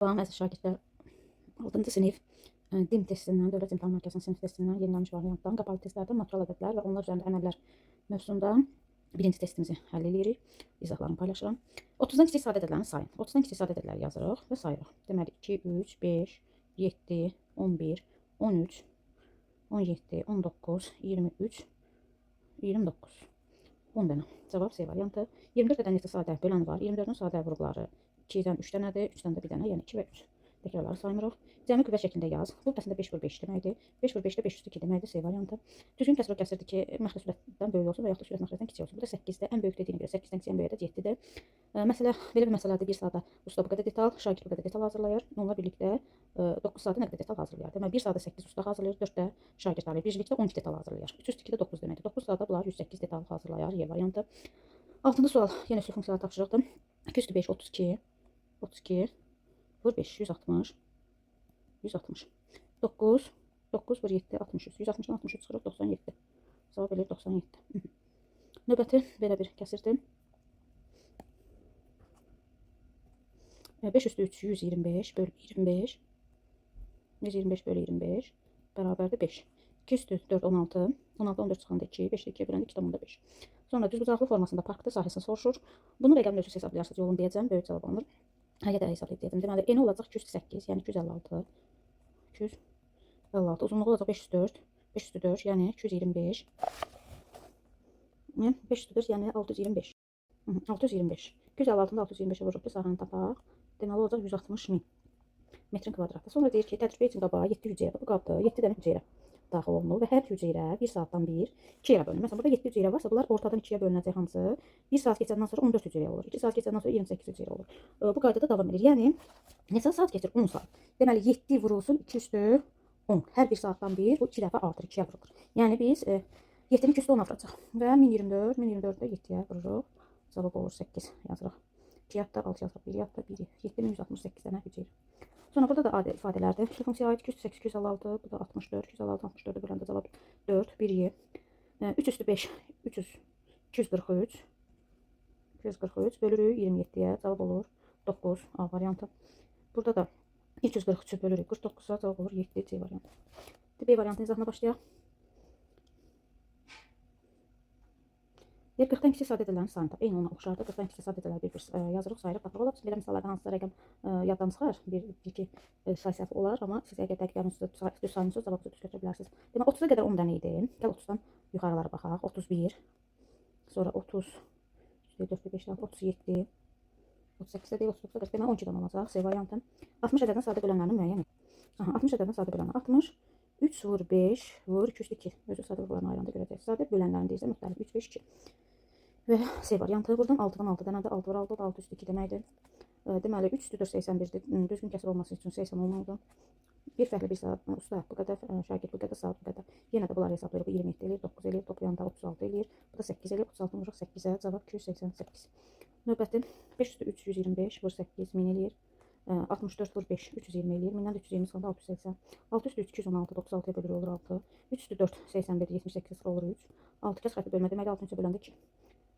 Salam əziz şagirdlər, 6-cı sinif din testindən, Dövlət İmtahan Mərkəzinin sinif testindən yenilənmiş variantdan, qapalı testlərdən natural ədədlər və onlar üzərində əməllər mövzusunda birinci testimizi həll edirik. İzahlarını paylaşıram. 30-dan kiçik sadə ədədlərin sayın. 30-dan kiçik sadə ədədləri yazırıq və sayırıq. Deməli 2, 3, 5, 7, 11, 13, 17, 19, 23, 29. 10 dənə. Cavab C variantı. 24 ədəd neçə sadə bölən var. 24-ün sadə vurğuları 2-dən 3 dənədir, 3-dən də 1 dənə, yəni 2 və 3. Təkrarları saymırıq. Cəmi qüvvə şəklində yaz. Bu əslində 5 bölü 5 deməkdir. 5 bölü 5 də 502 deməkdir. C variantı. Düzgün kəsr kəsrdir ki, məxrəc sürətdən böyük olsun və yaxud da sürət məxrəcdən kiçik olsun. Bu da 8-dir. Ən böyük dediyinə görə 8-dən kiçik, ən böyük ədəd 7-dir. Məsələ, belə bir məsələdə bir saata usta bu qədər detal, şagird bu qədər detal hazırlayır. Onunla birlikdə 9 saata nə qədər detal hazırlayır. Deməli 1 saata 8 usta hazırlayır, 4 də şagird hazırlayır. Birlikdə 12 detal hazırlayır. 3 üstü 2 də 9 deməkdir. 9 saata bunlar 108 detal hazırlayır. Y variantı. 6-cı sual yenə üslü funksiyalar tapşırıqdır. 2 üstü 5 32, 32 vur 5 160, 160. 9 9 vur 7 63. 160-dan 63 çıxırıq 97. Cavab eləyir 97. Növbəti belə bir kəsirdir. 5 üstü 3 125 bölü 25. 125 bölü 25 bərabərdir 5. 2 üstü 4 16. 16 14 çıxanda 2. 5-də 2-yə böləndə 2,5. Sonra düzbucaqlı formasında parkda sahəsini soruşur. Bunu rəqəm ölçüsü hesablayarsınız. Yolun deyəcəm, böyük cavab alınır. Həqiqətə hesablayıb deyəcəm. Deməli, eni olacaq 208, yəni 256. 256. Uzunluğu olacaq 504. 504, yəni 225. 504, yəni 625. 625. 256-da 625-ə vururuq ki, sahəni tapaq. Deməli, olacaq 160.000 metrin kvadratı. Sonra deyir ki, təcrübə üçün qabağa 7 hüceyrə. Bu qabda 7 dənə hüceyrə daxil olunur və hər hüceyrə 1 saatdan 2 yerə bölünür. Məsələn, burada 7 hüceyrə varsa, bunlar ortadan 2-yə bölünəcək hamısı. 1 saat keçəndən sonra 14 hüceyrə olur. 2 saat keçəndən sonra 28 hüceyrə olur. Bu qaydada davam edir. Yəni, neçə saat keçir? 10 saat. Deməli, 7 vurulsun 2 üstü 10. Hər 1 saatdan 1, bu 2 dəfə artır, 2-yə vurulur. Yəni, biz 7-ni 2 üstü 10 vuracaq. Və 1024, 1024-də 7-yə vururuq. Cavab olur 8 yazırıq. 2 yadda 6 yazırıq, 1 yadda 1. 7168 dənə hüceyrə. Sonra burada da adi ifadələrdir. Üslü funksiyaya aid 208, 256, bu da 64, 256, 64-də böləndə cavab 4, 1 y. 3 üstü 5, 300, 243, 243 bölürük 27-yə, cavab olur 9, A variantı. Burada da 243 bölürük 49-a, cavab olur 7, C variantı. B variantının izahına başlayaq. 40-dan kiçik sadə ədədlərin sayını tap. Eyni ona oxşardır. 40-dan kiçik sadə ədədləri bir-bir yazırıq, sayırıq, tapırıq. Ola belə misallarda hansısa rəqəm yaddan çıxar, bir-iki say səhvi olar, amma siz əgər dəqiqlərinizdə düz saymışsınız, cavabı düz götürə bilərsiniz. Demək, 30-a qədər 10 dənə idi. Gəl 30-dan yuxarılara baxaq. 31, sonra 30, 4, 5, 37, 38-də deyil, 39-da demək 12 dənə olacaq. C variantı. 60 ədədin sadə bölənlərini müəyyən et. 60 ədədin sadə bölənləri 60. 3 vur 5 vur 2 üstü 2. Özü sadə vurğularını ayıranda görəcəksiniz. Sadə bölənlərində isə müxtəlif 3, 5, 2. Və C variantı. Buradan 6-dan 6 dənə də 6 vur 6, 6 üstü 2 deməkdir. Deməli 3 üstü 4 81-dir. Düzgün kəsir olması üçün 80 olmalıdır. Bir fərqli bir saat usta bu qədər, şagird bu qədər, saat bu qədər. Yenə də bunları hesablayırıq. Bu 27 eləyir, 9 eləyir, toplayanda 36 eləyir. Bu da 8 eləyir, 36 vururuq 8-ə, cavab 288. Növbəti 5 üstü 3 125 vur 8 1000 eləyir. 64 vur 5 320 eləyir. 1000-dən 320 çıxanda 680. 6 üstü 3 216 96-ya bölürük olur 6. 3 üstü 4 81 78 0 olur 3. 6 kəs xətti bölmə deməli 6-cı böləndə 2.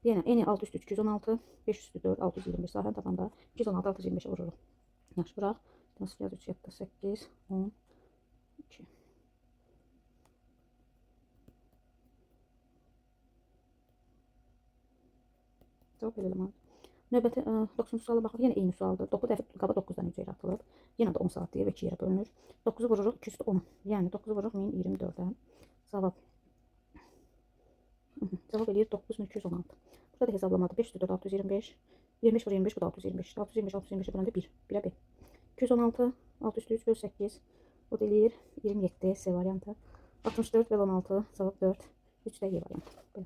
Yenə eni 6 üstü 3 216, 5 üstü 4 625 sahəni tapanda 216 625-ə vururuq. Yaxşı bıraq. Nasıl yaz 3 yadda 8 10 2. Cavab eləməlidir. Növbəti 9-cu suala baxaq. Yenə eyni sualdır. Qaba 9-dan hüceyrə atılıb. Yenə də 10 saat deyib 2 yerə bölünür. 9-u vururuq 2 üstü 10. Yəni 9-u vururuq 1024-ə. Cavab eləyir 9216. Burada da hesablamadı. 5 üstü 4 625. 25 vur 25 bu da 625. 625 625-ə böləndə 1. 1-ə 1. 216 6 üstü 3 böl 8. O da eləyir 27 C variantı. 64 böl 16 cavab 4. 3 də Y variantı. Belə.